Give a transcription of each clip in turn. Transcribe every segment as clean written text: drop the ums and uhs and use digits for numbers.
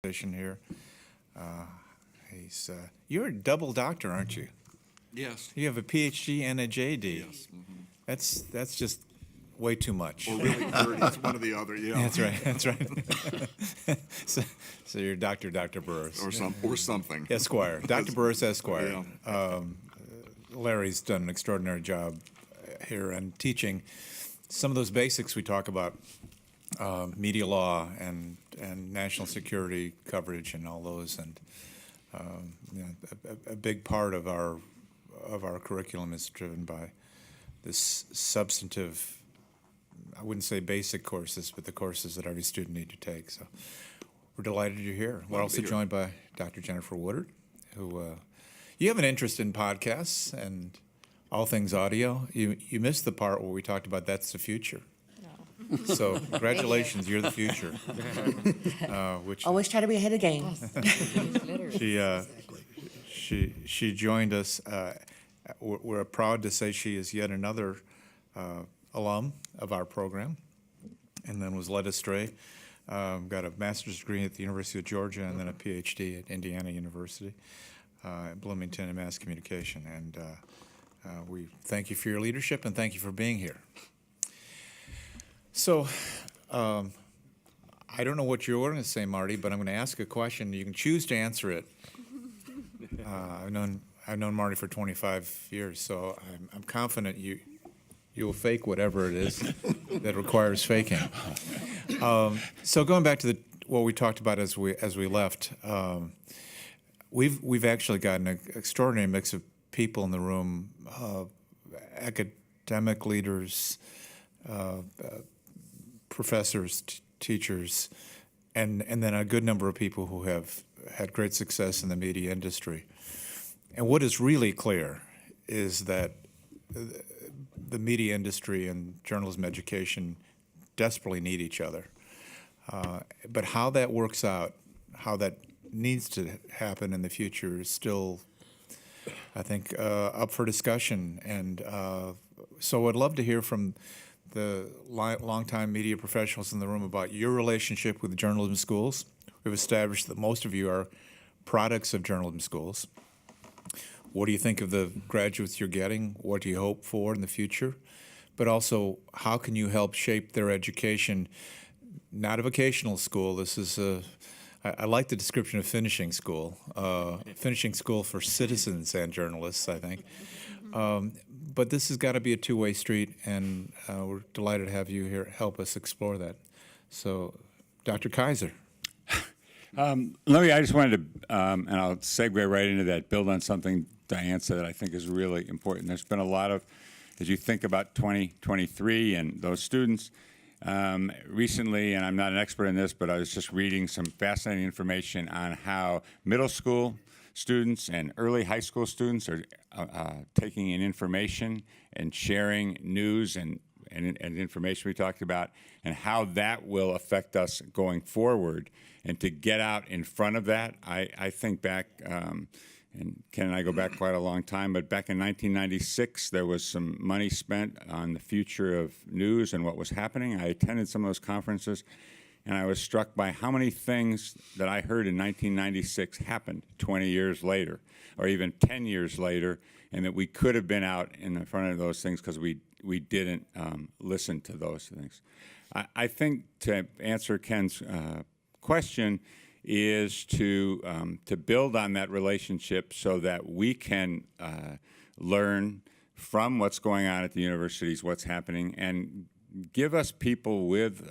Here. You're a double doctor, aren't you? Yes. You have a PhD and a JD. Yes. That's just way too much. Or really 30. It's one or the other. Yeah. That's right. That's right. so you're Dr. Burris. Or something. Esquire. Dr. Burris Esquire. Yeah. Larry's done an extraordinary job here and teaching some of those basics we talk about, media law and national security coverage and all those, and a big part of our curriculum is driven by this substantive. I wouldn't say basic courses, but the courses that every student need to take. So we're delighted you're here. We're also joined by Dr. Jennifer Woodard, who you have an interest in podcasts and all things audio. You missed the part where we talked about that's the future. So congratulations, you're the future. Which always try to be ahead of the game. She joined us. We're proud to say she is yet another alum of our program, and then was led astray. Got a master's degree at the University of Georgia and then a PhD at Indiana University, at Bloomington in mass communication. And we thank you for your leadership and thank you for being here. So, I don't know what you're going to say, Marty, but I'm going to ask a question. You can choose to answer it. I've known Marty for 25 years, so I'm confident you'll fake whatever it is that requires faking. So going back to what we talked about as we left, we've actually got an extraordinary mix of people in the room, academic leaders, professors, teachers, and then a good number of people who have had great success in the media industry. And what is really clear is that the media industry and journalism education desperately need each other. But how that works out, how that needs to happen in the future is still, I think, up for discussion. And so I'd love to hear from the longtime media professionals in the room about your relationship with the journalism schools. We've established that most of you are products of journalism schools. What do you think of the graduates you're getting? What do you hope for in the future? But also, how can you help shape their education? Not a vocational school. This is I like the description of finishing school. Finishing school for citizens and journalists, I think. But this has got to be a two-way street, and we're delighted to have you here help us explore that. So, Dr. Kaiser. I just wanted to, and I'll segue right into that, build on something Diane said that I think is really important. There's been a lot of, as you think about 2023 and those students, recently, and I'm not an expert in this, but I was just reading some fascinating information on how middle school students and early high school students are taking in information and sharing news and information we talked about, and how that will affect us going forward. And to get out in front of that, I think back, and Ken and I go back quite a long time, but back in 1996, there was some money spent on the future of news and what was happening. I attended some of those conferences, and I was struck by how many things that I heard in 1996 happened 20 years later, or even 10 years later, and that we could have been out in front of those things because we didn't listen to those things. I think to answer Ken's question is to build on that relationship so that we can learn from what's going on at the universities, what's happening, and give us people with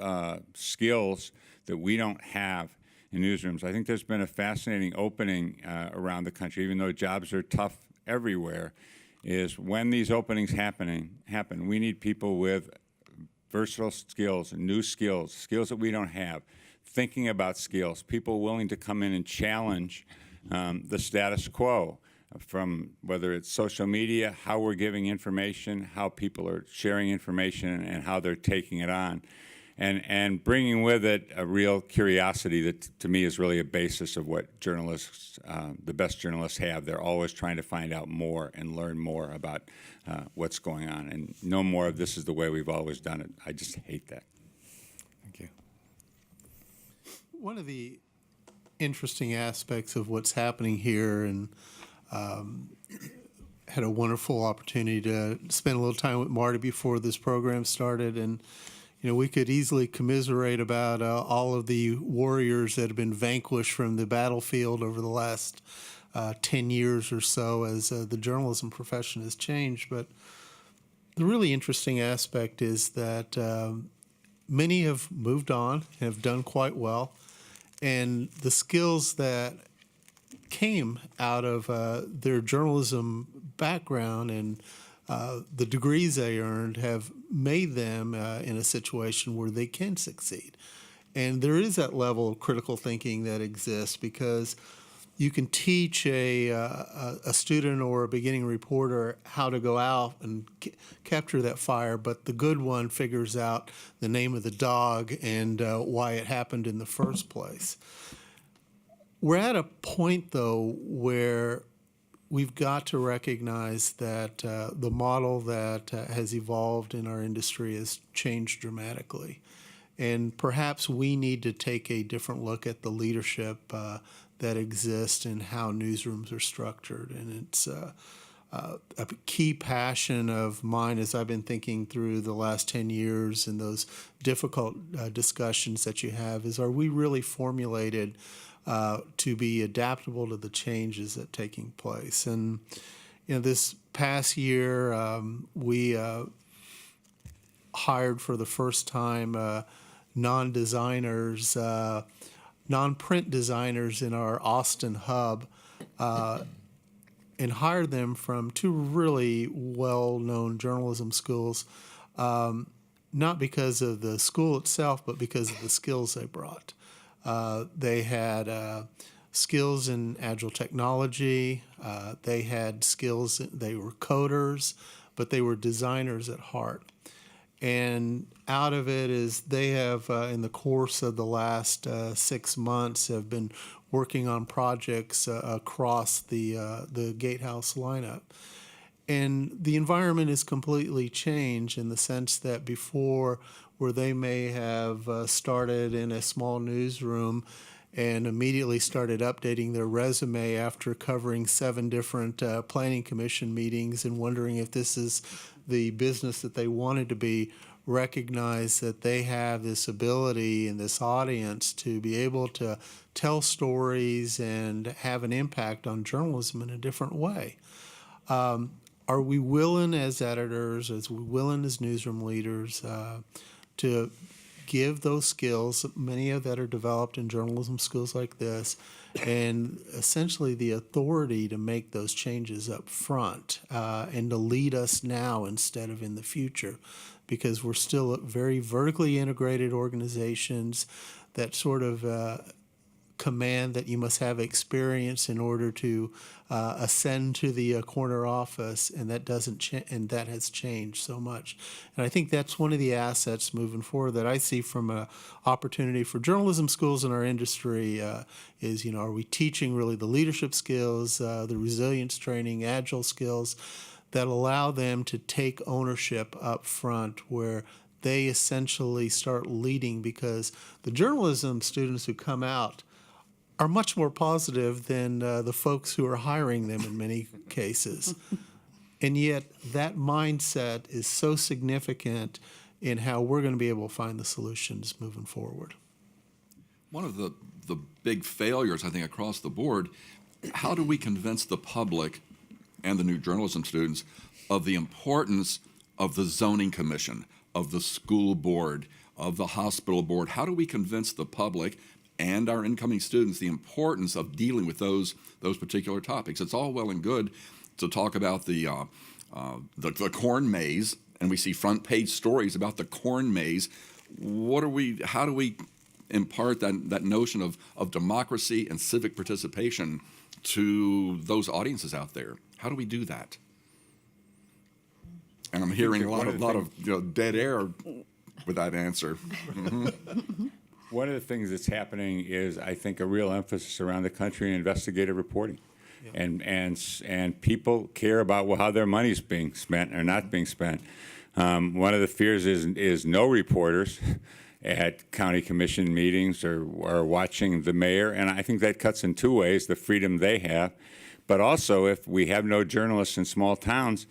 skills that we don't have in newsrooms. I think there's been a fascinating opening around the country, even though jobs are tough everywhere, is when these openings happen, we need people with versatile skills, new skills that we don't have, thinking about skills, people willing to come in and challenge the status quo, from whether it's social media, how we're giving information, how people are sharing information, and how they're taking it on. And bringing with it a real curiosity that, to me, is really a basis of what journalists, the best journalists have. They're always trying to find out more and learn more about what's going on. And no more of this is the way we've always done it. I just hate that. Thank you. One of the interesting aspects of what's happening here, and had a wonderful opportunity to spend a little time with Marty before this program started. And, we could easily commiserate about all of the warriors that have been vanquished from the battlefield over the last 10 years or so as the journalism profession has changed. But the really interesting aspect is that many have moved on, have done quite well, and the skills that came out of their journalism background and the degrees they earned have made them in a situation where they can succeed. And there is that level of critical thinking that exists, because you can teach a student or a beginning reporter how to go out and capture that fire, but the good one figures out the name of the dog and why it happened in the first place. We're at a point, though, where we've got to recognize that the model that has evolved in our industry has changed dramatically. And perhaps we need to take a different look at the leadership that exists and how newsrooms are structured. And it's a key passion of mine as I've been thinking through the last 10 years and those difficult discussions that you have is, are we really formulated to be adaptable to the changes that are taking place? And this past year, we hired for the first time non-designers, non-print designers in our Austin hub, and hired them from two really well-known journalism schools, not because of the school itself, but because of the skills they brought. They had skills in agile technology. They had skills, they were coders, but they were designers at heart. And out of it is they have, in the course of the last 6 months, have been working on projects across the Gatehouse lineup. And the environment is completely changed in the sense that before, where they may have started in a small newsroom and immediately started updating their resume after covering 7 different planning commission meetings and wondering if this is the business that they wanted to be, recognize that they have this ability and this audience to be able to tell stories and have an impact on journalism in a different way. Are we willing as editors, as we willing as newsroom leaders, to give those skills, many of that are developed in journalism schools like this, and essentially the authority to make those changes up front and to lead us now instead of in the future, because we're still very vertically integrated organizations that sort of command that you must have experience in order to ascend to the corner office, and that doesn't and that has changed so much. And I think that's one of the assets moving forward that I see from an opportunity for journalism schools in our industry is, are we teaching really the leadership skills, the resilience training, agile skills that allow them to take ownership up front, where they essentially start leading, because the journalism students who come out are much more positive than the folks who are hiring them in many cases. And yet that mindset is so significant in how we're going to be able to find the solutions moving forward. One of the big failures, I think, across the board, how do we convince the public and the new journalism students of the importance of the zoning commission, of the school board, of the hospital board? How do we convince the public and our incoming students the importance of dealing with those particular topics? It's all well and good to talk about the corn maze, and we see front page stories about the corn maze. How do we impart that notion of democracy and civic participation to those audiences out there? How do we do that? And I'm hearing a lot of dead air with that answer. One of the things that's happening is, I think, a real emphasis around the country in investigative reporting. Yeah. And people care about how their money's being spent or not being spent. One of the fears is no reporters, at county commission meetings or watching the mayor. And I think that cuts in two ways, the freedom they have. But also, if we have no journalists in small towns,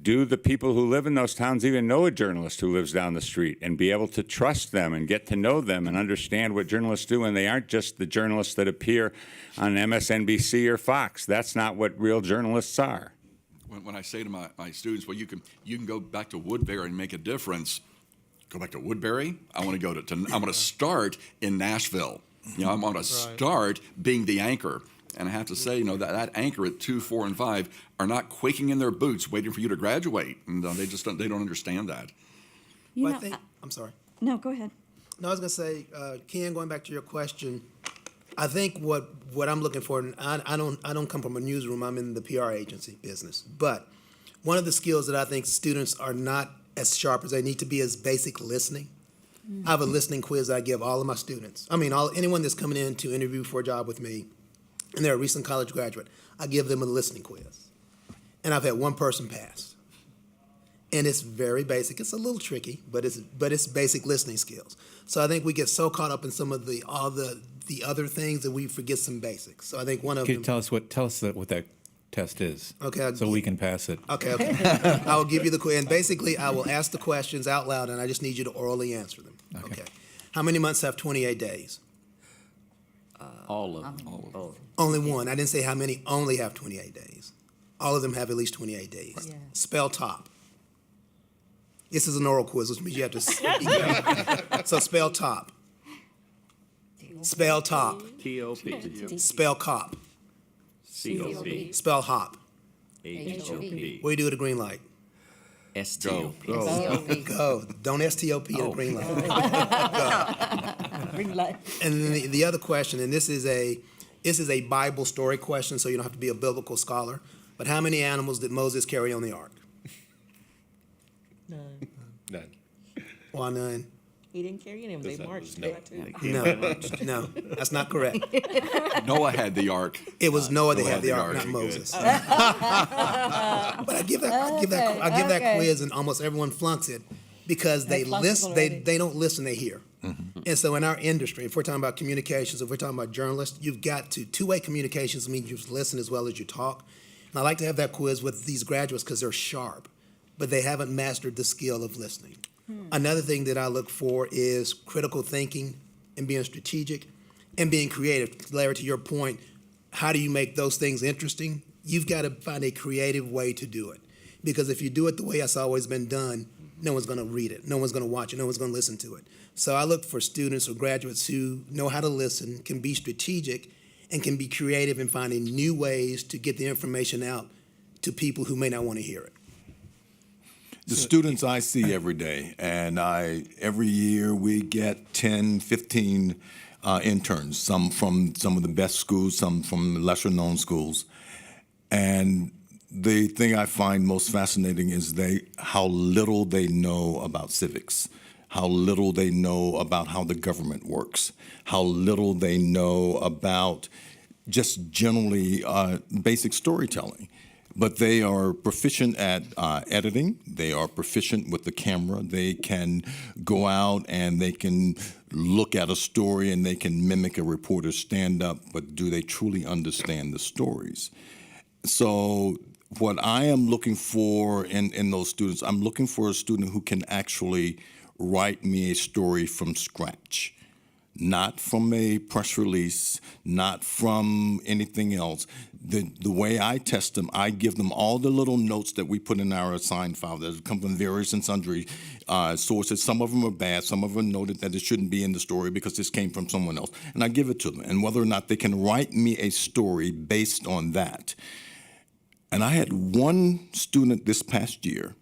do the people who live in those towns even know a journalist who lives down the street and be able to trust them and get to know them and understand what journalists do? And they aren't just the journalists that appear on MSNBC or Fox. That's not what real journalists are. When I say to my students, well, you can go back to Woodbury and make a difference. Go back to Woodbury? I want to go to I want to start in Nashville. I want to start being the anchor. And I have to say, that anchor at 2, 4, and 5 are not quaking in their boots waiting for you to graduate. And they don't understand that. I'm sorry. No, go ahead. No, I was going to say, Ken, going back to your question, I think what I'm looking for, and I don't come from a newsroom, I'm in the PR agency business, but one of the skills that I think students are not as sharp as they need to be is basic listening. I have a listening quiz I give all of my students. Anyone that's coming in to interview for a job with me, and they're a recent college graduate, I give them a listening quiz. And I've had one person pass. And it's very basic. It's a little tricky, but it's basic listening skills. So I think we get so caught up in some of the other things that we forget some basics. So I think one of Can them. you tell us what that test is? Okay. So we can pass it. Okay. I will give you the quiz. And basically, I will ask the questions out loud, and I just need you to orally answer them. Okay. How many months have 28 days? All of them. Only one. I didn't say how many only have 28 days. All of them have at least 28 days. Yeah. Spell top. This is an oral quiz, which means you have to speak out. So spell top. Spell top. T-O-P. Spell cop. C-O-P. Spell hop. H-O-P. What do you do at a green light? S-T-O-P. Go. Don't STOP at a green light. Green light. And then the other question, and this is a Bible story question, so you don't have to be a biblical scholar. But how many animals did Moses carry on the ark? None. Why none? He didn't carry any of them. They marched. No, that's not correct. Noah had the ark. It was Noah that Noah had the ark, not Moses. But I give that quiz, and almost everyone flunks it because they flunked it listen. already. They don't listen. They hear. And so in our industry, if we're talking about communications, if we're talking about journalists, you've got to two-way communications means you listen as well as you talk. And I like to have that quiz with these graduates because they're sharp, but they haven't mastered the skill of listening. Another thing that I look for is critical thinking and being strategic and being creative. Larry, to your point, how do you make those things interesting? You've got to find a creative way to do it. Because if you do it the way it's always been done, no one's going to read it, no one's going to watch it, no one's going to listen to it. So I look for students or graduates who know how to listen, can be strategic, and can be creative in finding new ways to get the information out to people who may not want to hear it. The students I see every day, and every year we get 10, 15 interns, some from some of the best schools, some from lesser-known schools. And the thing I find most fascinating is how little they know about civics, how little they know about how the government works, how little they know about just generally basic storytelling. But they are proficient at editing. They are proficient with the camera. They can go out and they can look at a story and they can mimic a reporter's stand-up, but do they truly understand the stories? So what I am looking for in those students, I'm looking for a student who can actually write me a story from scratch. Not from a press release, not from anything else. The way I test them, I give them all the little notes that we put in our assigned file that come from various and sundry sources. Some of them are bad. Some of them noted that it shouldn't be in the story because this came from someone else. And I give it to them. And whether or not they can write me a story based on that. And I had one student this past year.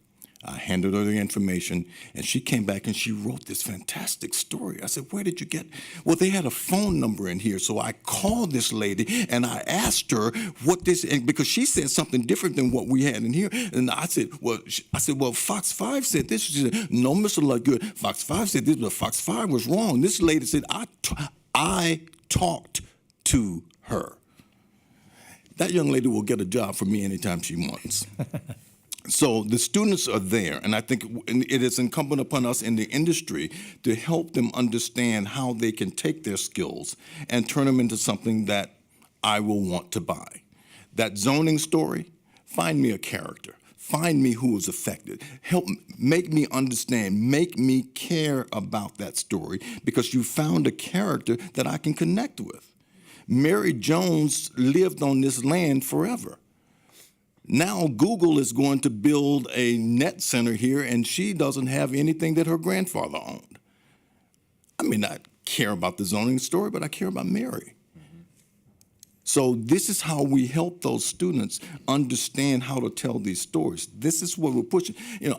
I handed her the information, and she came back and she wrote this fantastic story. I said, where did you get? Well, they had a phone number in here, so I called this lady, and I asked her what this, and because she said something different than what we had in here. And I said, well, Fox 5 said this. She said, no, Mr. Ludgood, Fox 5 said this, but Fox 5 was wrong. This lady said, I talked to her. That young lady will get a job from me anytime she wants. So the students are there, and I think it is incumbent upon us in the industry to help them understand how they can take their skills and turn them into something that I will want to buy. That zoning story, find me a character. Find me who was affected. Help make me understand, make me care about that story because you found a character that I can connect with. Mary Jones lived on this land forever. Now Google is going to build a net center here and she doesn't have anything that her grandfather owned. I may not care about the zoning story, but I care about Mary. So this is how we help those students understand how to tell these stories. This is what we're pushing.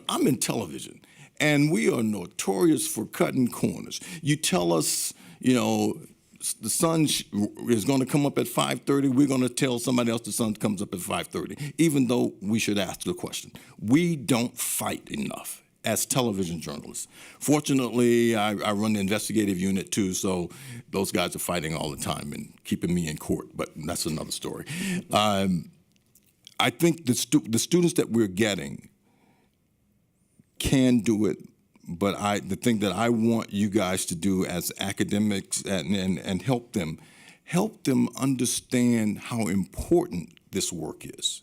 I'm in television, and we are notorious for cutting corners. You tell us, the sun is going to come up at 5:30. We're going to tell somebody else the sun comes up at 5:30, even though we should ask the question. We don't fight enough as television journalists. Fortunately, I run the investigative unit too, so those guys are fighting all the time and keeping me in court, but that's another story. I think the students that we're getting can do it, but the thing that I want you guys to do as academics and help them understand how important this work is.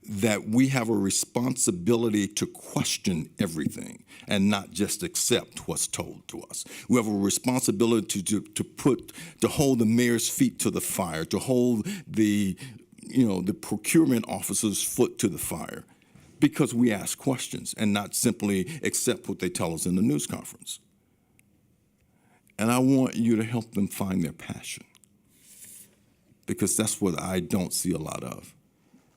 That we have a responsibility to question everything and not just accept what's told to us. We have a responsibility to hold the mayor's feet to the fire, to hold the procurement officer's foot to the fire, because we ask questions and not simply accept what they tell us in the news conference. And I want you to help them find their passion, because that's what I don't see a lot of.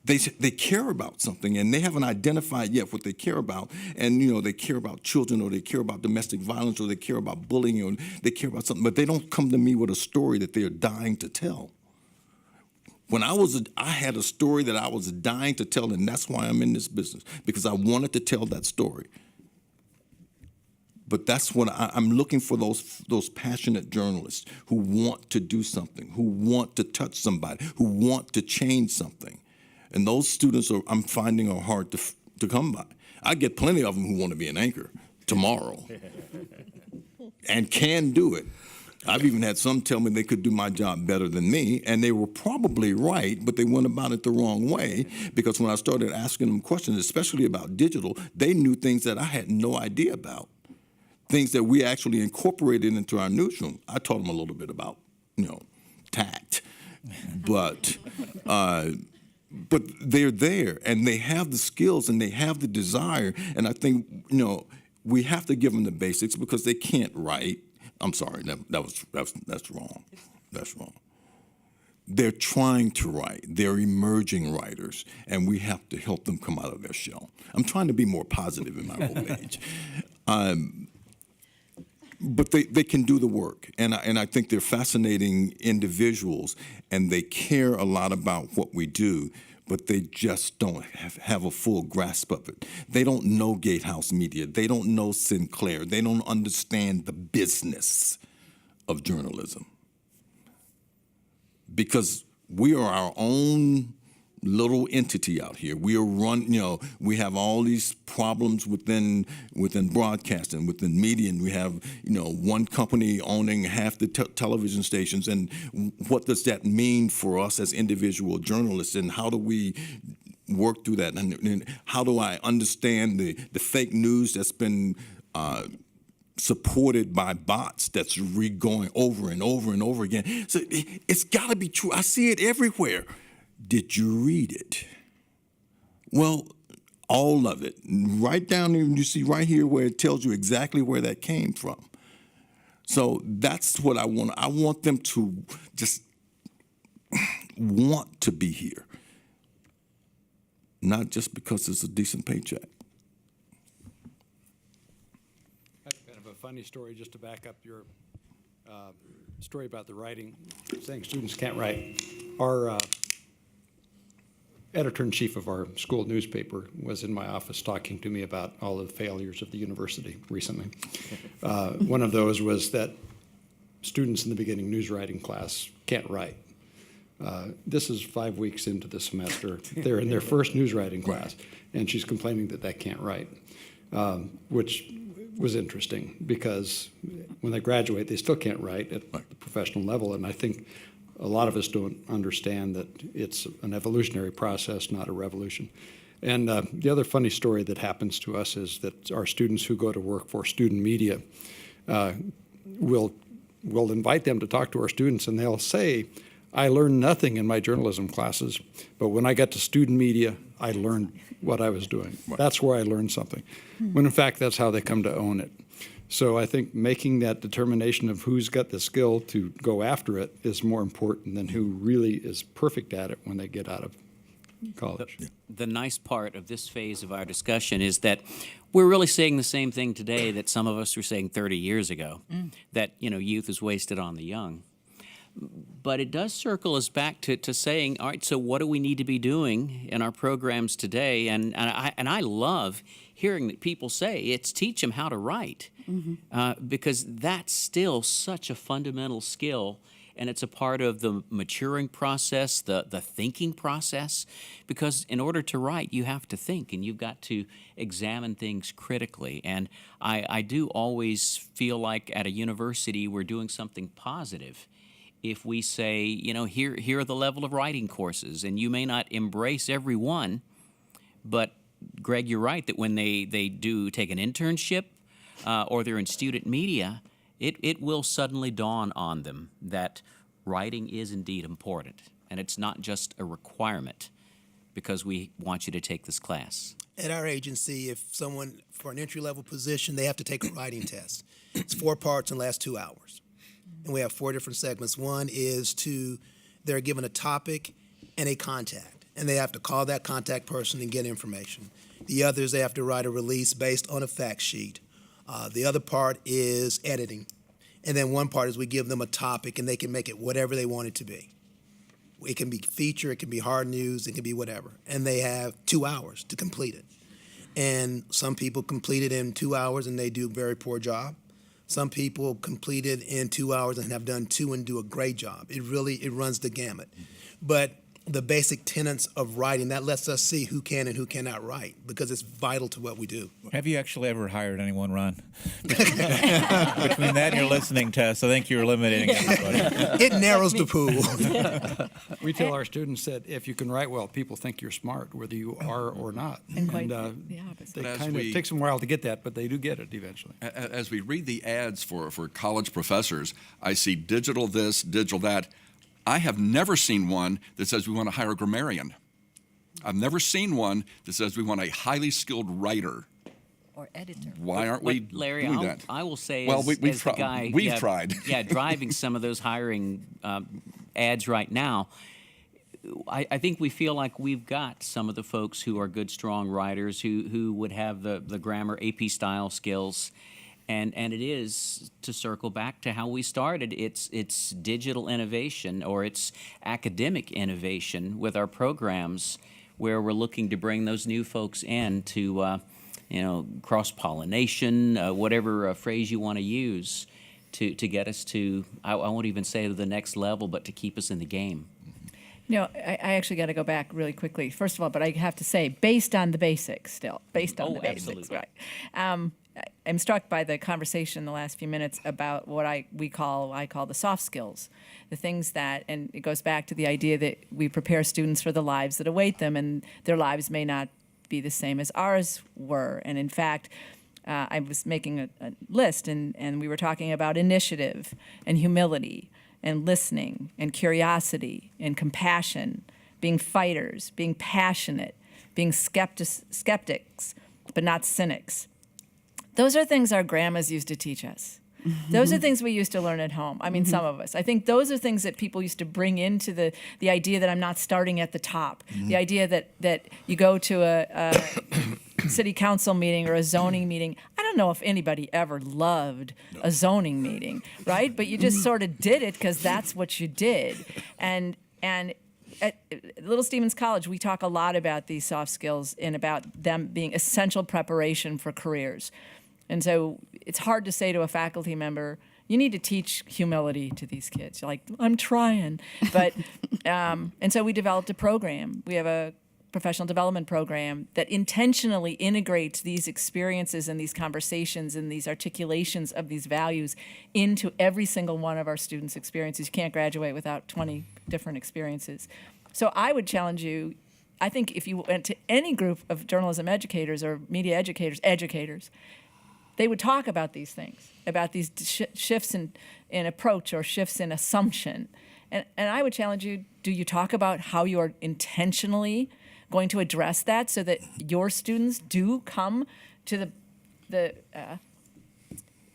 They care about something, and they haven't identified yet what they care about. And, they care about children, or they care about domestic violence, or they care about bullying, or they care about something. But they don't come to me with a story that they're dying to tell. When I had a story that I was dying to tell, and that's why I'm in this business, because I wanted to tell that story. But that's what I'm looking for, those passionate journalists who want to do something, who want to touch somebody, who want to change something. And those students I'm finding are hard to come by. I get plenty of them who want to be an anchor tomorrow and can do it. I've even had some tell me they could do my job better than me, and they were probably right, but they went about it the wrong way, because when I started asking them questions, especially about digital, they knew things that I had no idea about, things that we actually incorporated into our newsroom. I taught them a little bit about, tact, but they're there, and they have the skills, and they have the desire, and I think, we have to give them the basics, because they can't write. I'm sorry, that's wrong. That's wrong. They're trying to write. They're emerging writers, and we have to help them come out of their shell. I'm trying to be more positive in my old age. But they can do the work, and I think they're fascinating individuals, and they care a lot about what we do, but they just don't have a full grasp of it. They don't know Gatehouse Media. They don't know Sinclair. They don't understand the business of journalism, because we are our own little entity out here. We are we have all these problems within broadcasting, within media, and we have, one company owning half the television stations. And what does that mean for us as individual journalists? And how do we work through that? And how do I understand the fake news that's been supported by bots that's going over and over and over again? So it's got to be true. I see it everywhere. Did you read it? Well, all of it. Right down there, you see right here where it tells you exactly where that came from. So that's what I want. I want them to just want to be here, not just because it's a decent paycheck. That's kind of a funny story, just to back up your story about the writing, saying students can't write. Our editor-in-chief of our school newspaper was in my office talking to me about all the failures of the university recently. One of those was that students in the beginning news writing class can't write. This is 5 weeks into the semester. They're in their first news writing class, and she's complaining that they can't write, which was interesting because when they graduate, they still can't write at the professional level. And I think a lot of us don't understand that it's an evolutionary process, not a revolution. And the other funny story that happens to us is that our students who go to work for student media will invite them to talk to our students, and they'll say, I learned nothing in my journalism classes, but when I got to student media, I learned what I was doing. That's where I learned something. When in fact, that's how they come to own it. So I think making that determination of who's got the skill to go after it is more important than who really is perfect at it when they get out of college. The nice part of this phase of our discussion is that we're really saying the same thing today that some of us were saying 30 years ago, that, youth is wasted on the young. But it does circle us back to saying, all right, so what do we need to be doing in our programs today? And I love hearing that people say it's teach them how to write, because that's still such a fundamental skill. And it's a part of the maturing process, the thinking process, because in order to write, you have to think and you've got to examine things critically. And I do always feel like at a university we're doing something positive if we say, here are the level of writing courses, and you may not embrace every one, but Greg, you're right that when they do take an internship or they're in student media, it will suddenly dawn on them that writing is indeed important, and it's not just a requirement because we want you to take this class. At our agency, if someone, for an entry-level position, they have to take a writing test. It's 4 parts and lasts 2 hours. And we have 4 different segments. One is they're given a topic and a contact, and they have to call that contact person and get information. The others, they have to write a release based on a fact sheet. The other part is editing. And then one part is we give them a topic and they can make it whatever they want it to be. It can be feature, it can be hard news, it can be whatever. And they have 2 hours to complete it. And some people complete it in 2 hours and they do a very poor job. Some people complete it in 2 hours and have done 2 and do a great job. It runs the gamut. But the basic tenets of writing, that lets us see who can and who cannot write, because it's vital to what we do. Have you actually ever hired anyone, Ron? Between that and your listening test, I think you're eliminating everybody. It narrows the pool. We tell our students that if you can write well, people think you're smart, whether you are or not. And quite the opposite. It takes them a while to get that, but they do get it eventually. As we read the ads for college professors, I see digital this, digital that. I have never seen one that says we want to hire a grammarian. I've never seen one that says we want a highly skilled writer. Or editor. Why aren't we Larry, doing that? I will say, well, as we've the guy, we've tried. driving some of those hiring ads right now, I think we feel like we've got some of the folks who are good, strong writers who would have the grammar, AP style skills. And it is, to circle back to how we started, it's digital innovation or it's academic innovation with our programs where we're looking to bring those new folks in to, cross-pollination, whatever phrase you want to use to get us to, I won't even say to the next level, but to keep us in the game. I actually got to go back really quickly. First of all, but I have to say, based on the basics still, based on the basics, absolutely. right. I'm struck by the conversation in the last few minutes about what I call the soft skills, the things that, and it goes back to the idea that we prepare students for the lives that await them, and their lives may not be the same as ours were. And in fact, I was making a list, and we were talking about initiative and humility and listening and curiosity and compassion, being fighters, being passionate, being skeptics, but not cynics. Those are things our grandmas used to teach us. Those are things we used to learn at home. I mean, some of us. I think those are things that people used to bring into the idea that I'm not starting at the top. The idea that you go to a city council meeting or a zoning meeting. I don't know if anybody ever loved a zoning meeting, right? But you just sort of did it because that's what you did. And at Little Stevens College, we talk a lot about these soft skills and about them being essential preparation for careers. And so it's hard to say to a faculty member, You need to teach humility to these kids. You're like, I'm trying. But, and so we developed a program. We have a professional development program that intentionally integrates these experiences and these conversations and these articulations of these values into every single one of our students' experiences. You can't graduate without 20 different experiences. So I would challenge you, I think if you went to any group of journalism educators or media educators, they would talk about these things, about these shifts in approach or shifts in assumption. And I would challenge you, do you talk about how you are intentionally going to address that so that your students do come to the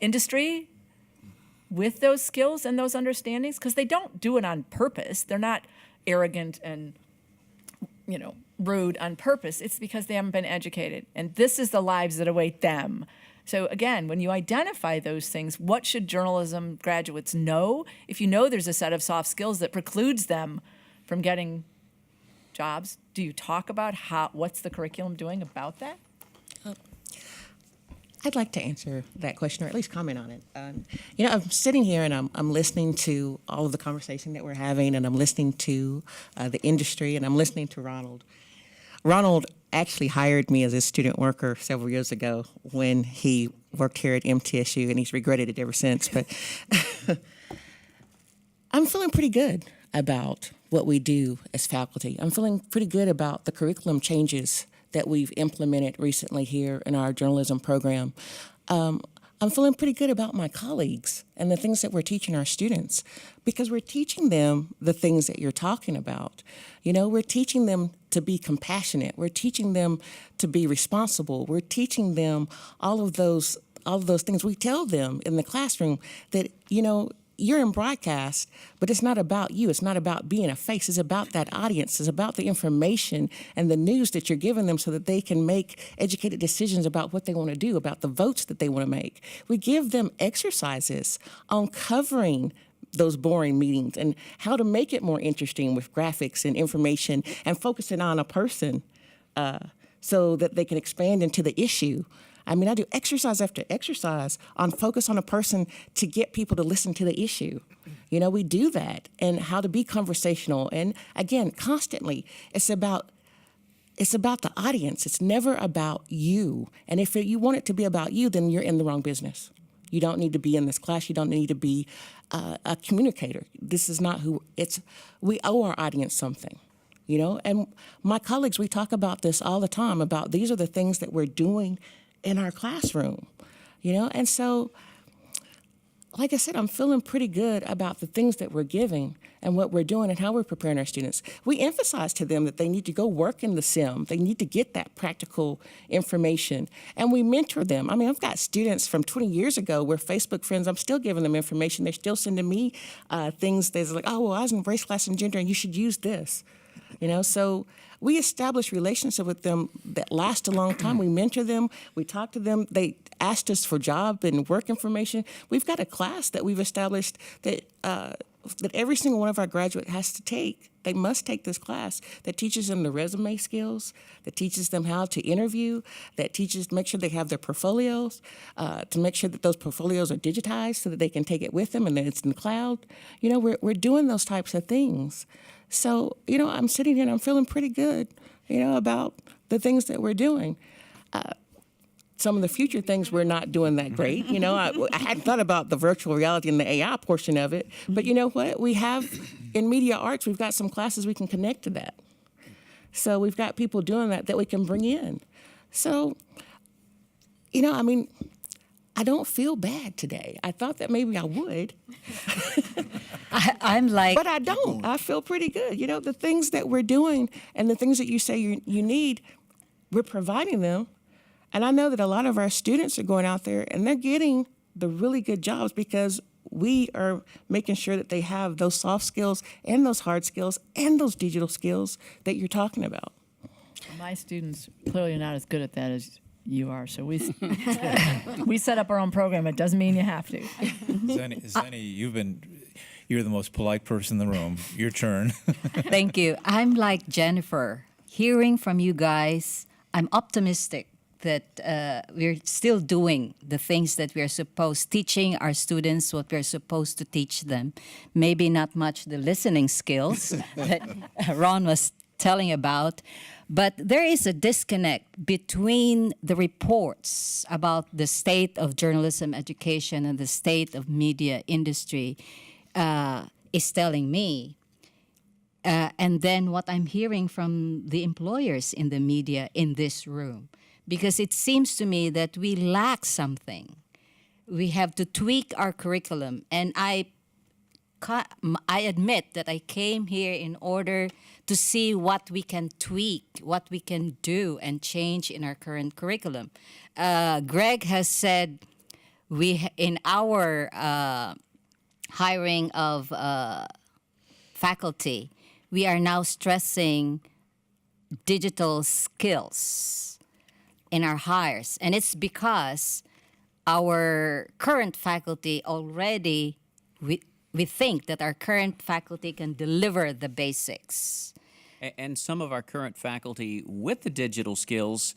industry with those skills and those understandings? Because they don't do it on purpose. They're not arrogant and rude on purpose. It's because they haven't been educated. And this is the lives that await them. So again, when you identify those things, what should journalism graduates know? If you know there's a set of soft skills that precludes them from getting jobs, do you talk about what's the curriculum doing about that? I'd like to answer that question, or at least comment on it. I'm sitting here and I'm listening to all of the conversation that we're having, and I'm listening to the industry, and I'm listening to Ronald. Ronald actually hired me as a student worker several years ago when he worked here at MTSU, and he's regretted it ever since. But I'm feeling pretty good about what we do as faculty. I'm feeling pretty good about the curriculum changes that we've implemented recently here in our journalism program. I'm feeling pretty good about my colleagues and the things that we're teaching our students, because we're teaching them the things that you're talking about. We're teaching them to be compassionate. We're teaching them to be responsible. We're teaching them all of those things. We tell them in the classroom that, you're in broadcast, but it's not about you. It's not about being a face. It's about that audience. It's about the information and the news that you're giving them so that they can make educated decisions about what they want to do, about the votes that they want to make. We give them exercises on covering those boring meetings and how to make it more interesting with graphics and information and focusing on a person so that they can expand into the issue. I do exercise after exercise on focus on a person to get people to listen to the issue. We do that, and how to be conversational. And again, constantly, it's about the audience. It's never about you. And if you want it to be about you, then you're in the wrong business. You don't need to be in this class. You don't need to be a communicator. This is not who it's. We owe our audience something. And my colleagues, we talk about this all the time, about these are the things that we're doing in our classroom, and so, like I said, I'm feeling pretty good about the things that we're giving and what we're doing and how we're preparing our students. We emphasize to them that they need to go work in the SIM. They need to get that practical information, and we mentor them. I've got students from 20 years ago, we're Facebook friends. I'm still giving them information. They're still sending me things that's like, oh, well, I was in race, class, and gender, and you should use this, so we establish relationships with them that last a long time. We mentor them. We talk to them. They asked us for job and work information. We've got a class that we've established that every single one of our graduates has to take. They must take this class that teaches them the resume skills, that teaches them how to interview, that teaches make sure they have their portfolios, to make sure that those portfolios are digitized so that they can take it with them and that it's in the cloud. We're doing those types of things. So, I'm sitting here and I'm feeling pretty good, about the things that we're doing. Some of the future things we're not doing that great. I hadn't thought about the virtual reality and the AI portion of it. But you know what? We have, in media arts, we've got some classes we can connect to that. So we've got people doing that we can bring in. So, I don't feel bad today. I thought that maybe I would. I'm like... But I don't. I feel pretty good. The things that we're doing and the things that you say you need, we're providing them. And I know that a lot of our students are going out there and they're getting the really good jobs because we are making sure that they have those soft skills and those hard skills and those digital skills that you're talking about. My students clearly are not as good at that as you are, so we set up our own program. It doesn't mean you have to. Zenny, you're the most polite person in the room. Your turn. Thank you. I'm like Jennifer. Hearing from you guys, I'm optimistic that we're still doing the things that we're supposed, teaching our students what we're supposed to teach them. Maybe not much the listening skills that Ron was telling about, but there is a disconnect between the reports about the state of journalism education and the state of media industry is telling me, and then what I'm hearing from the employers in the media in this room. Because it seems to me that we lack something. We have to tweak our curriculum. And I admit that I came here in order to see what we can tweak, what we can do and change in our current curriculum. Greg has said in our hiring of faculty, we are now stressing digital skills in our hires. And it's because our current faculty already, we think that our current faculty can deliver the basics. And some of our current faculty with the digital skills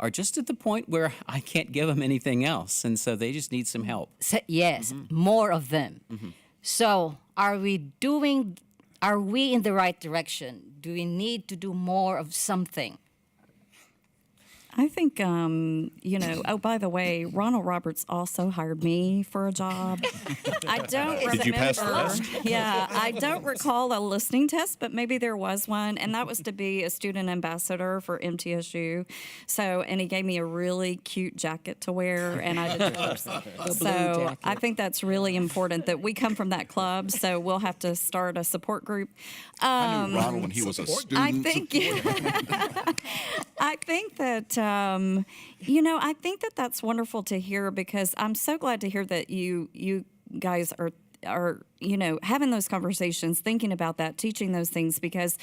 are just at the point where I can't give them anything else. And so they just need some help. So, yes, more of them. So are we in the right direction? Do we need to do more of something? I think, oh, by the way, Ronald Roberts also hired me for a job. I don't remember. Did you pass the test? Yeah, I don't recall a listening test, but maybe there was one, and that was to be a student ambassador for MTSU. So, and he gave me a really cute jacket to wear, and I did yours. So I think that's really important that we come from that club, so we'll have to start a support group. I knew Ronald when he was a student. I think, I think that, I think that that's wonderful to hear, because I'm so glad to hear that you guys are having those conversations, thinking about that, teaching those things, because,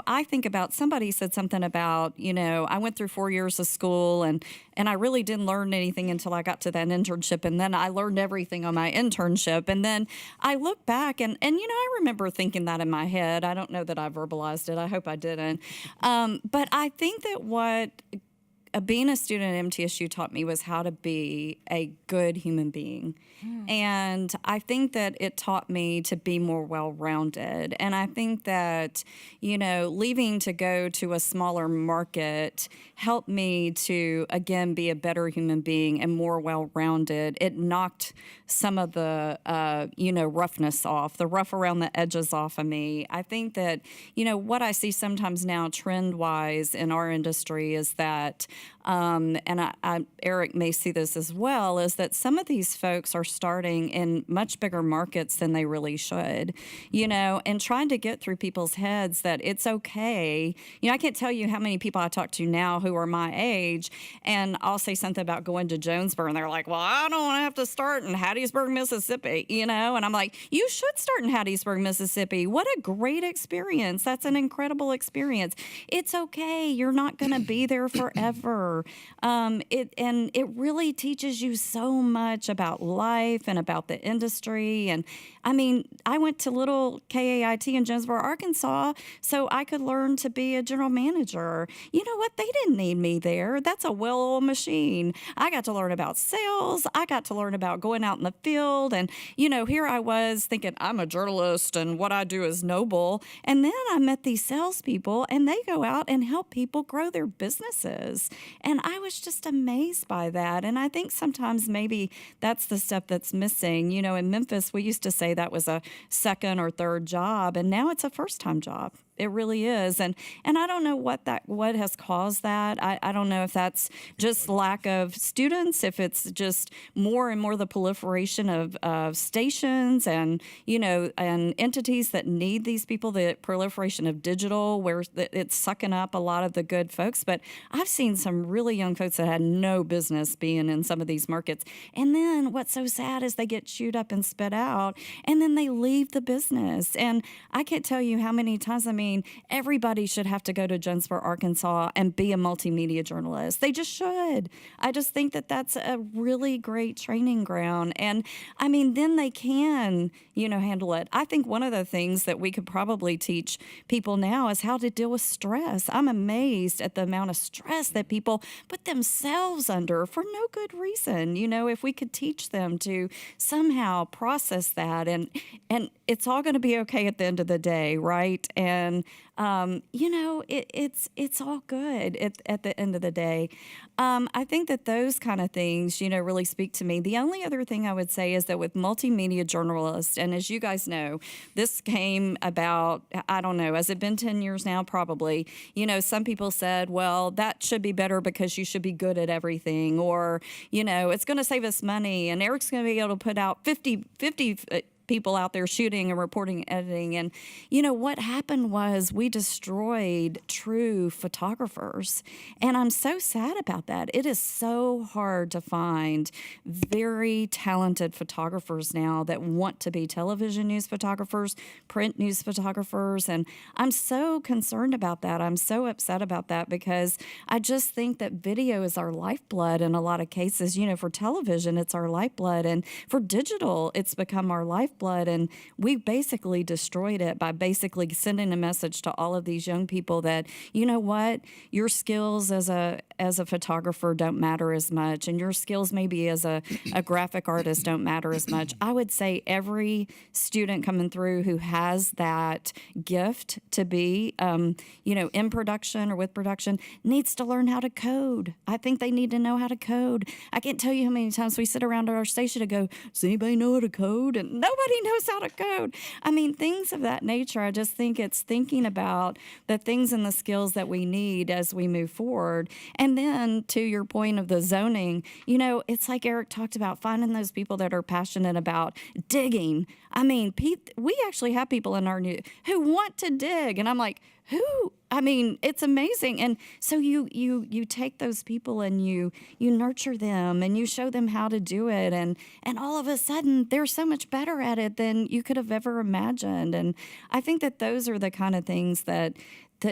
I think about, somebody said something about, I went through 4 years of school and I really didn't learn anything until I got to that internship. And then I learned everything on my internship. And then I look back and I remember thinking that in my head. I don't know that I verbalized it. I hope I didn't. But I think that what being a student at MTSU taught me was how to be a good human being. And I think that it taught me to be more well-rounded. And I think that, leaving to go to a smaller market helped me to, again, be a better human being and more well-rounded. It knocked some of the, roughness off, the rough around the edges off of me. I think that, what I see sometimes now trend-wise in our industry is that, and Eric may see this as well, is that some of these folks are starting in much bigger markets than they really should, and trying to get through people's heads that it's okay. I can't tell you how many people I talk to now who are my age, and I'll say something about going to Jonesboro, and they're like, well, I don't have to start in Hattiesburg, Mississippi, and I'm like, you should start in Hattiesburg, Mississippi. What a great experience. That's an incredible experience. It's okay. You're not going to be there forever. It really teaches you so much about life and about the industry. And I went to little KAIT in Jonesboro, Arkansas, so I could learn to be a general manager. You know what? They didn't need me there. That's a well-oiled machine. I got to learn about sales. I got to learn about going out in the field. And, here I was thinking I'm a journalist and what I do is noble. And then I met these salespeople, and they go out and help people grow their businesses. And I was just amazed by that. And I think sometimes maybe that's the stuff that's missing. In Memphis, we used to say that was a second or third job, and now it's a first-time job. It really is. And I don't know what has caused that. I don't know if that's just lack of students, if it's just more and more the proliferation of stations and, and entities that need these people, the proliferation of digital, where it's sucking up a lot of the good folks. But I've seen some really young folks that had no business being in some of these markets. And then what's so sad is they get chewed up and spit out, and then they leave the business. And I can't tell you how many times, everybody should have to go to Jonesboro, Arkansas and be a multimedia journalist. They just should. I just think that that's a really great training ground. And then they can, handle it. I think one of the things that we could probably teach people now is how to deal with stress. I'm amazed at the amount of stress that people put themselves under for no good reason. You know, if we could teach them to somehow process that, and it's all going to be okay at the end of the day, right? And you know, it's all good at the end of the day. I think that those kind of things, you know, really speak to me. The only other thing I would say is that with multimedia journalists, and as you guys know, this came about, I don't know, has it been 10 years now? Probably. You know, some people said, well, that should be better because you should be good at everything, or, you know, it's going to save us money, and Eric's going to be able to put out 50 people out there shooting and reporting and editing. And, you know, what happened was we destroyed true photographers. And I'm so sad about that. It is so hard to find very talented photographers now that want to be television news photographers, print news photographers. And I'm so concerned about that. I'm so upset about that because I just think that video is our lifeblood in a lot of cases. You know, for television, it's our lifeblood. And for digital, it's become our lifeblood. And we basically destroyed it by basically sending a message to all of these young people that, you know what, your skills as a photographer don't matter as much, and your skills maybe as a graphic artist don't matter as much. I would say every student coming through who has that gift to be, you know, in production or with production needs to learn how to code. I think they need to know how to code. I can't tell you how many times we sit around at our station and go, does anybody know how to code? And nobody knows how to code. I mean, things of that nature. I just think it's thinking about the things and the skills that we need as we move forward. And then to your point of the zoning, you know, it's like Eric talked about, finding those people that are passionate about digging. I mean, we actually have people in our new who want to dig. And I'm like, who? I mean, it's amazing. And so you take those people and you nurture them and you show them how to do it. And all of a sudden, they're so much better at it than you could have ever imagined. And I think that those are the kind of things that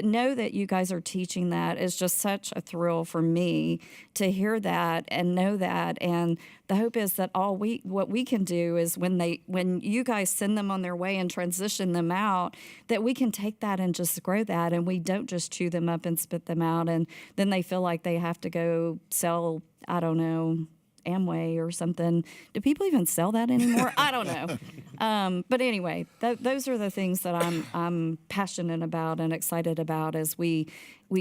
know that you guys are teaching that is just such a thrill for me to hear that and know that. And the hope is that what we can do is when you guys send them on their way and transition them out, that we can take that and just grow that, and we don't just chew them up and spit them out, and then they feel like they have to go sell, I don't know, Amway or something. Do people even sell that anymore? I don't know. But anyway, those are the things that I'm passionate about and excited about as we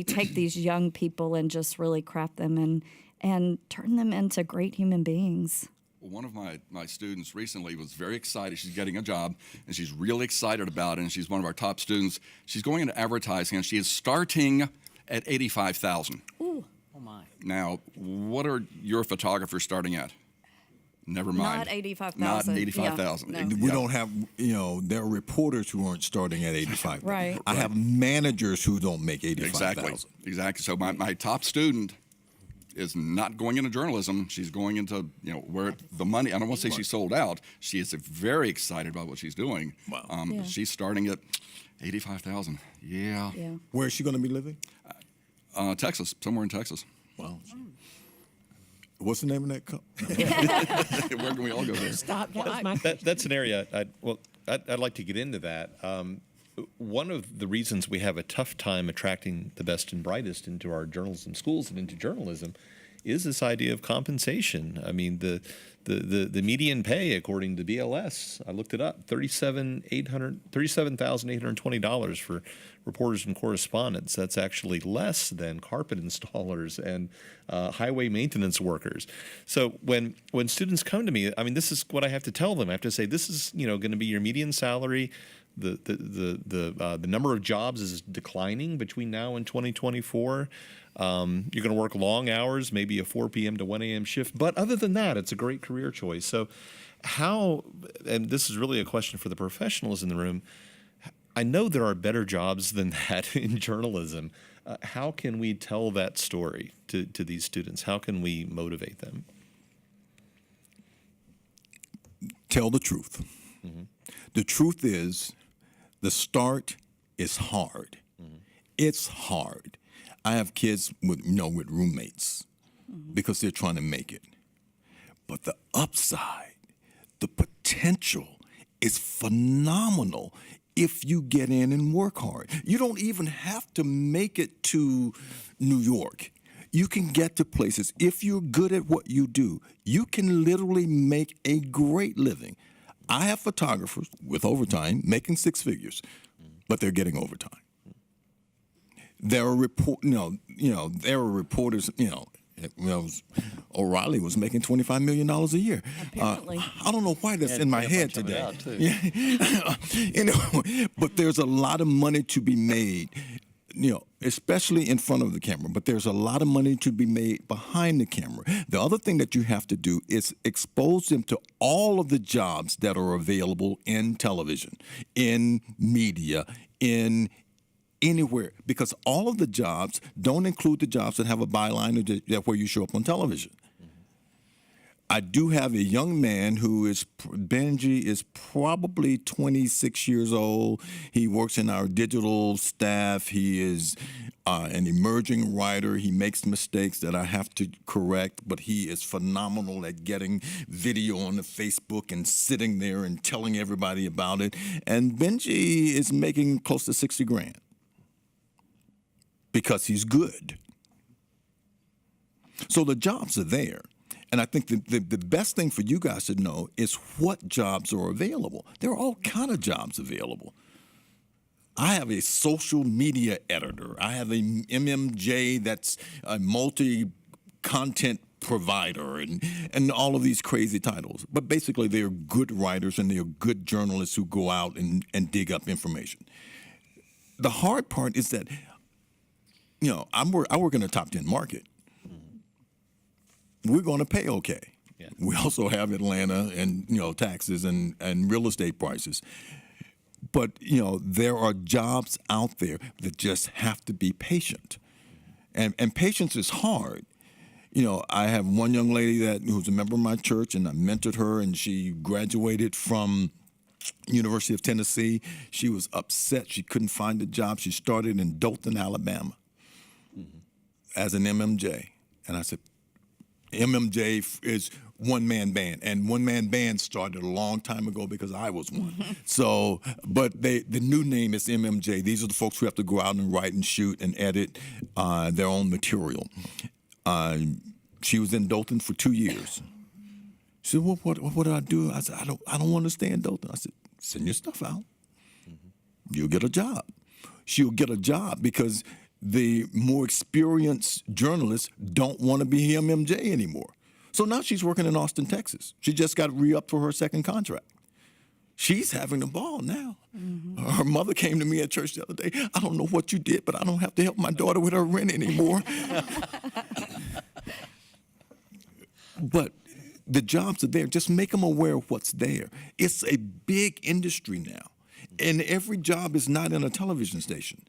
take these young people and just really craft them and turn them into great human beings. Well, one of my students recently was very excited. She's getting a job, and she's really excited about it, and she's one of our top students. She's going into advertising, and she is starting at $85,000. Ooh. Oh, my. Now, what are your photographers starting at? Never mind. Not 85,000. Not 85,000. Yeah, no. We don't have, you know, there are reporters who aren't starting at 85. Right. I have managers who don't make 85,000. Exactly. So my top student is not going into journalism. She's going into, you know, where the money, I don't want to say she's sold out. She is very excited about what she's doing. Wow. Yeah. She's starting at 85,000. Yeah. Where is she going to be living? Texas, somewhere in Texas. Wow. What's the name of that Where can we all go there? Stop. That's an area I'd like to get into that. One of the reasons we have a tough time attracting the best and brightest into our journalism schools and into journalism is this idea of compensation. I mean, the median pay, according to BLS, I looked it up, $37,820 for reporters and correspondents. That's actually less than carpet installers and highway maintenance workers. So when students come to me, I mean, this is what I have to tell them. I have to say, this is, you know, going to be your median salary. The number of jobs is declining between now and 2024. You're going to work long hours, maybe a 4 p.m. to 1 a.m. shift. But other than that, it's a great career choice. So how, and this is really a question for the professionals in the room, I know there are better jobs than that in journalism. How can we tell that story to these students? How can we motivate them? Tell the truth. Mm-hmm. The truth is, the start is hard. Mm-hmm. It's hard. I have kids with roommates because they're trying to make it. But the upside, the potential is phenomenal if you get in and work hard. You don't even have to make it to New York. You can get to places. If you're good at what you do, you can literally make a great living. I have photographers with overtime making six figures, but they're getting overtime. There are there are reporters. O'Reilly was making $25 million a year. Apparently. I don't know why that's in my head today. out, too. But there's a lot of money to be made, especially in front of the camera. But there's a lot of money to be made behind the camera. The other thing that you have to do is expose them to all of the jobs that are available in television, in media, in anywhere, because all of the jobs don't include the jobs that have a byline where you show up on television. I do have a young man who is, Benji is probably 26 years old. He works in our digital staff. He is an emerging writer. He makes mistakes that I have to correct, but he is phenomenal at getting video on the Facebook and sitting there and telling everybody about it. And Benji is making close to 60 grand. Because he's good. So the jobs are there. And I think the best thing for you guys to know is what jobs are available. There are all kind of jobs available. I have a social media editor. I have a MMJ that's a multi-content provider and all of these crazy titles. But basically they're good writers and they're good journalists who go out and dig up information. The hard part is that I work in a top 10 market. We're going to pay okay. Yeah. We also have Atlanta and taxes and real estate prices. But there are jobs out there that just have to be patient, and patience is hard. I have one young lady who's a member of my church, and I mentored her, and she graduated from University of Tennessee. She was upset she couldn't find a job. She started in Dothan, Alabama. As an MMJ. And I said, MMJ is one-man band. And one-man band started a long time ago because I was one. So, but the new name is MMJ. These are the folks who have to go out and write and shoot and edit their own material. She was in Dothan for 2 years. She said, well, what do I do? I said, I don't understand Dothan. I said, send your stuff out. You'll get a job. She'll get a job because the more experienced journalists don't want to be MMJ anymore. So now she's working in Austin, Texas. She just got re-upped for her second contract. She's having a ball now. Her mother came to me at church the other day. I don't know what you did, but I don't have to help my daughter with her rent anymore. But the jobs are there. Just make them aware of what's there. It's a big industry now. And every job is not in a television station.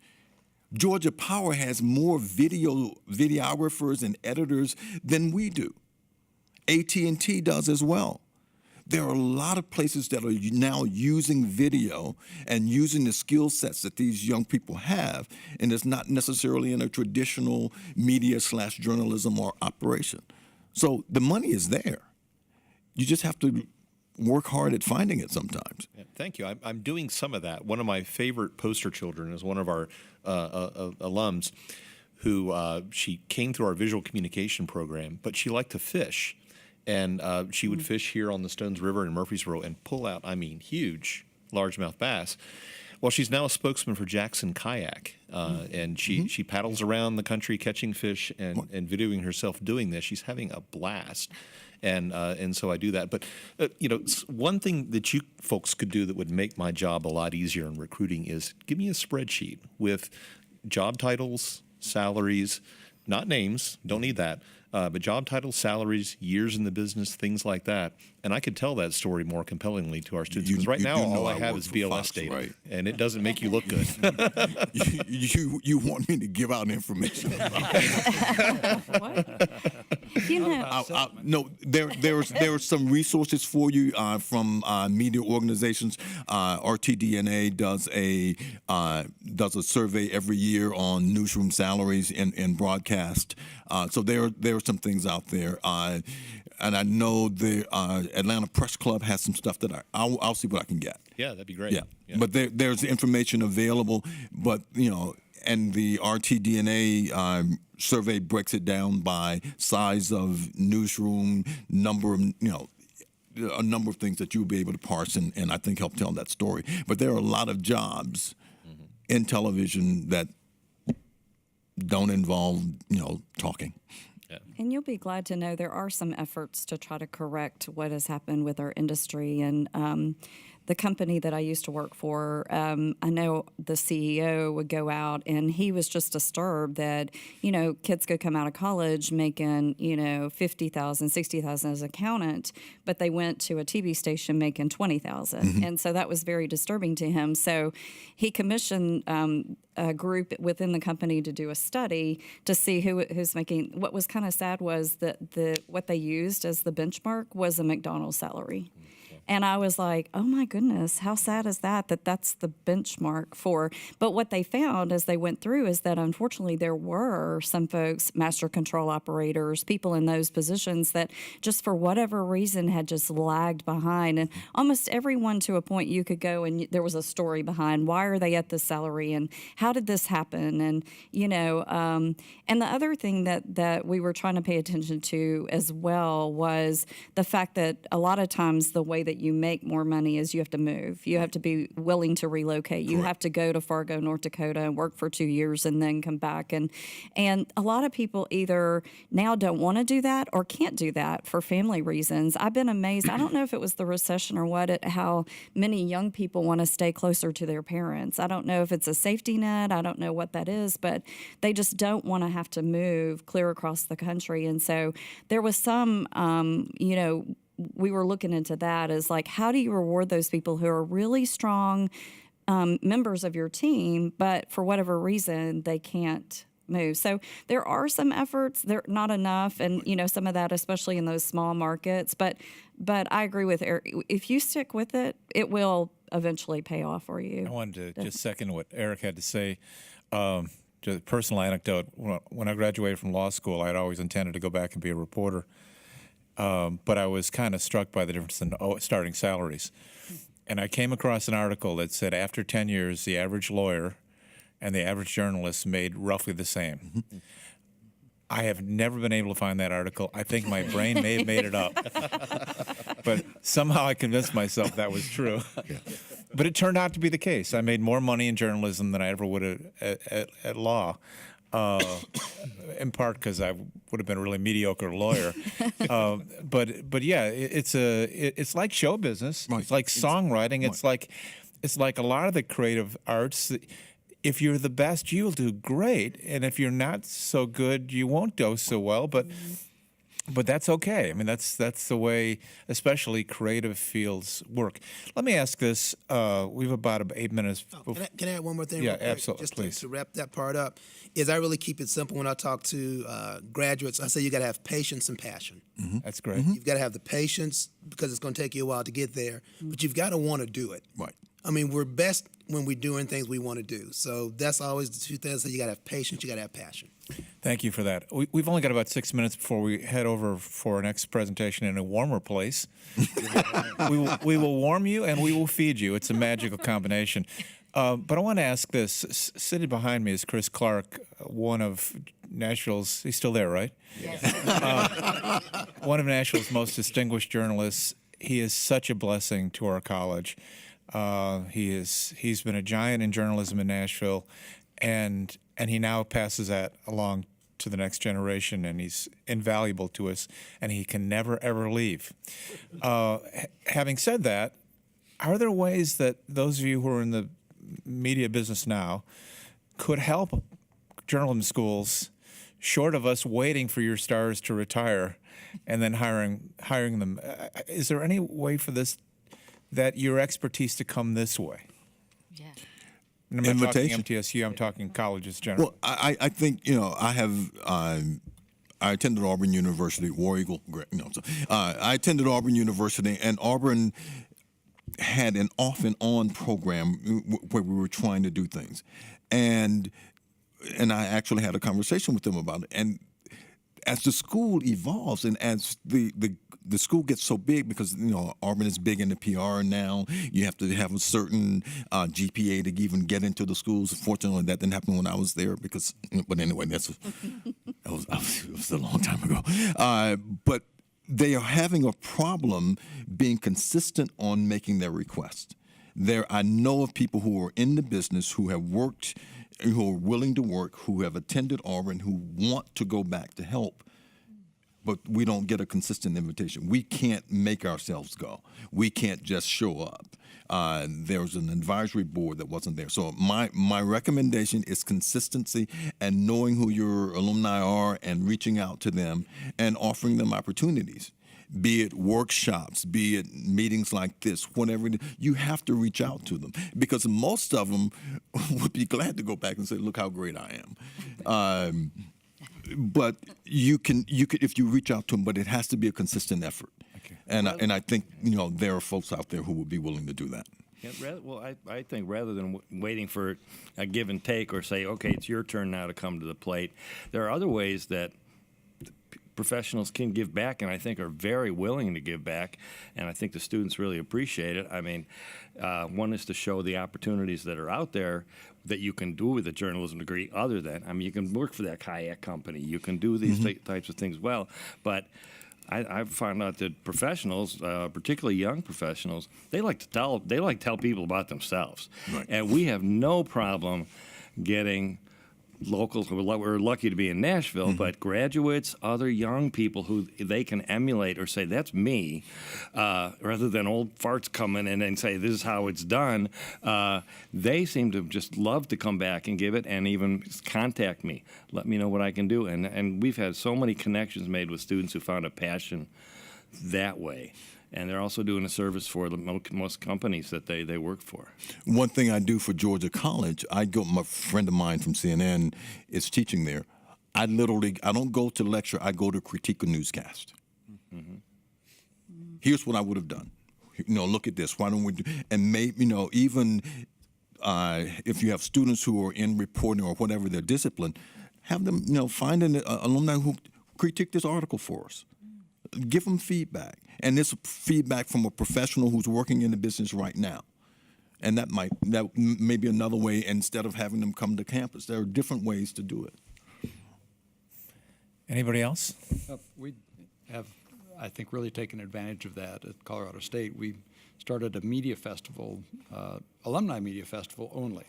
Georgia Power has more videographers and editors than we do. AT&T does as well. There are a lot of places that are now using video and using the skill sets that these young people have, and it's not necessarily in a traditional media/journalism or operation. So the money is there. You just have to work hard at finding it sometimes. Yeah, thank you. I'm doing some of that. One of my favorite poster children is one of our alums who she came through our visual communication program, but she liked to fish. And she would fish here on the Stones River in Murfreesboro and pull out, huge largemouth bass. Well, she's now a spokesman for Jackson Kayak, and she paddles around the country catching fish and videoing herself doing this. She's having a blast. And so I do that. But, one thing that you folks could do that would make my job a lot easier in recruiting is give me a spreadsheet with job titles, salaries, not names, don't need that, but job titles, salaries, years in the business, things like that. And I could tell that story more compellingly to our students. Because right now, all I have is BLS Fox, data, right? And it doesn't make you look good. you want me to give out information? What? No, there are some resources for you from media organizations. RTDNA does a survey every year on newsroom salaries and broadcast. So there are some things out there. And I know the Atlanta Press Club has some stuff that I'll see what I can get. Yeah, that'd be great. Yeah. But there's information available. But and the RTDNA survey breaks it down by size of newsroom, number of, a number of things that you'll be able to parse and I think help tell that story. But there are a lot of jobs in television that don't involve, talking. And you'll be glad to know there are some efforts to try to correct what has happened with our industry. And the company that I used to work for, I know the CEO would go out and he was just disturbed that, kids could come out of college making, $50,000, $60,000 as an accountant, but they went to a TV station making $20,000. And so that was very disturbing to him. So he commissioned a group within the company to do a study to see who's making. What was kind of sad was that what they used as the benchmark was a McDonald's salary. And I was like, oh my goodness, how sad is that that's the benchmark for. But what they found as they went through is that unfortunately there were some folks, master control operators, people in those positions that just for whatever reason had just lagged behind. And almost everyone to a point you could go and there was a story behind why are they at this salary and how did this happen? And, and the other thing that we were trying to pay attention to as well was the fact that a lot of times the way that you make more money is you have to move. You have to be willing to relocate. You have to go to Fargo, North Dakota and work for 2 years and then come back. And a lot of people either now don't want to do that or can't do that for family reasons. I've been amazed. I don't know if it was the recession or what, at how many young people want to stay closer to their parents. I don't know if it's a safety net. I don't know what that is, but they just don't want to have to move clear across the country. And so there was some, we were looking into that as like, how do you reward those people who are really strong members of your team, but for whatever reason, they can't move. So there are some efforts, they're not enough. And, some of that, especially in those small markets, but I agree with Eric. If you stick with it, it will eventually pay off for you. I wanted to just second what Eric had to say. Just a personal anecdote. When I graduated from law school, I had always intended to go back and be a reporter. But I was kind of struck by the difference in starting salaries. And I came across an article that said after 10 years, the average lawyer and the average journalist made roughly the same. I have never been able to find that article. I think my brain may have made it up. But somehow I convinced myself that was true. But it turned out to be the case. I made more money in journalism than I ever would have at law. In part because I would have been a really mediocre lawyer, but yeah, it's like show business. Right. It's like songwriting. Right. It's like a lot of the creative arts. If you're the best, you'll do great, and if you're not so good, you won't do so well. But that's okay. I mean, that's the way, especially creative fields work. Let me ask this. We've about 8 minutes. Can I add one more thing? Yeah, absolutely. Just please. To wrap that part up, is I really keep it simple when I talk to graduates. I say you got to have patience and passion. Mm-hmm. That's great. You've got to have the patience because it's going to take you a while to get there, but you've got to want to do it. Right. I mean, we're best when we're doing things we want to do. So that's always the two things that you got to have patience, you got to have passion. Thank you for that. We've only got about 6 minutes before we head over for our next presentation in a warmer place. we will warm you and we will feed you. It's a magical combination. But I want to ask this. Sitting behind me is Chris Clark, one of Nashville's, he's still there, right? Yes. One of Nashville's most distinguished journalists. He is such a blessing to our college. He's been a giant in journalism in Nashville, and he now passes that along to the next generation, and he's invaluable to us, and he can never, ever leave. Having said that, are there ways that those of you who are in the media business now could help journalism schools, short of us waiting for your stars to retire and then hiring them? Is there any way for this, that your expertise to come this way? Yeah. And I'm not talking MTSU, I'm talking colleges generally. Well, I think, I attended Auburn University, War Eagle. I attended Auburn University, and Auburn had an off and on program where we were trying to do things. And I actually had a conversation with them about it. And as the school evolves and as the school gets so big, because Auburn is big in the PR now, you have to have a certain GPA to even get into the schools. Fortunately, that didn't happen when I was there, but anyway, it was a long time ago. But they are having a problem being consistent on making their requests. I know of people who are in the business, who have worked, who are willing to work, who have attended Auburn, who want to go back to help, but we don't get a consistent invitation. We can't make ourselves go. We can't just show up. There's an advisory board that wasn't there. So my recommendation is consistency and knowing who your alumni are and reaching out to them and offering them opportunities. Be it workshops, be it meetings like this, whatever it is, you have to reach out to them, because most of them would be glad to go back and say, look how great I am. But you can if you reach out to them, but it has to be a consistent effort. Okay. And I think there are folks out there who would be willing to do that. Yeah, I think rather than waiting for a give and take or say, okay, it's your turn now to come to the plate, there are other ways that professionals can give back, and I think are very willing to give back, and I think the students really appreciate it. I mean, one is to show the opportunities that are out there that you can do with a journalism degree other than, you can work for that kayak company, you can do these types of things well, but I've found out that professionals, particularly young professionals, they like to tell people about themselves. Right. And we have no problem getting locals. We're lucky to be in Nashville, but graduates, other young people who they can emulate or say, that's me, rather than old farts coming in and say, this is how it's done. They seem to just love to come back and give it, and even contact me, let me know what I can do. And we've had so many connections made with students who found a passion that way. And they're also doing a service for the most companies that they work for. One thing I do for Georgia College, my friend of mine from CNN is teaching there. I don't go to lecture, I go to critique a newscast. Mm-hmm. Here's what I would have done. Look at this. Why don't we do? And maybe, even if you have students who are in reporting or whatever their discipline, have them, find an alumni who critique this article for us. Give them feedback. And this feedback from a professional who's working in the business right now. And that may be another way, instead of having them come to campus. There are different ways to do it. Anybody else? We have, I think, really taken advantage of that at Colorado State. We started a media festival, alumni media festival only,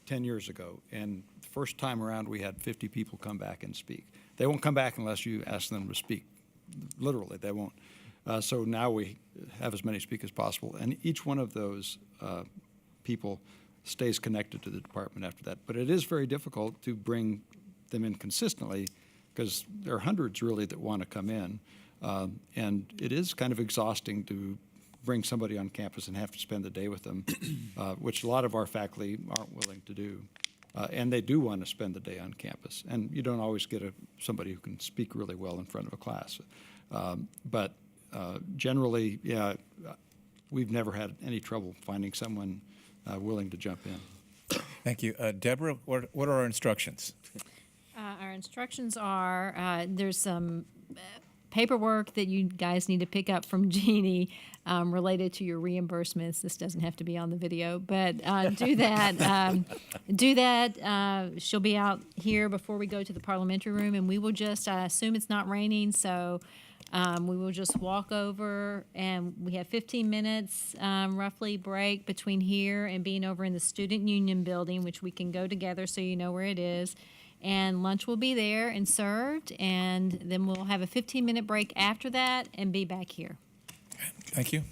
10 years ago. And the first time around, we had 50 people come back and speak. They won't come back unless you ask them to speak. Literally, they won't. So now we have as many speak as possible, and each one of those people stays connected to the department after that. But it is very difficult to bring them in consistently, because there are hundreds really that want to come in, and it is kind of exhausting to bring somebody on campus and have to spend the day with them, which a lot of our faculty aren't willing to do. And they do want to spend the day on campus. And you don't always get somebody who can speak really well in front of a class. But generally, yeah, we've never had any trouble finding someone willing to jump in. Thank you. Deborah, what are our instructions? Our instructions are there's some paperwork that you guys need to pick up from Jeannie related to your reimbursements. This doesn't have to be on the video, but do that. Do that. She'll be out here before we go to the parliamentary room, and we will just assume it's not raining, so we will just walk over, and we have 15 minutes roughly break between here and being over in the Student Union building, which we can go together so you know where it is. And lunch will be there and served, and then we'll have a 15-minute break after that and be back here. Thank you.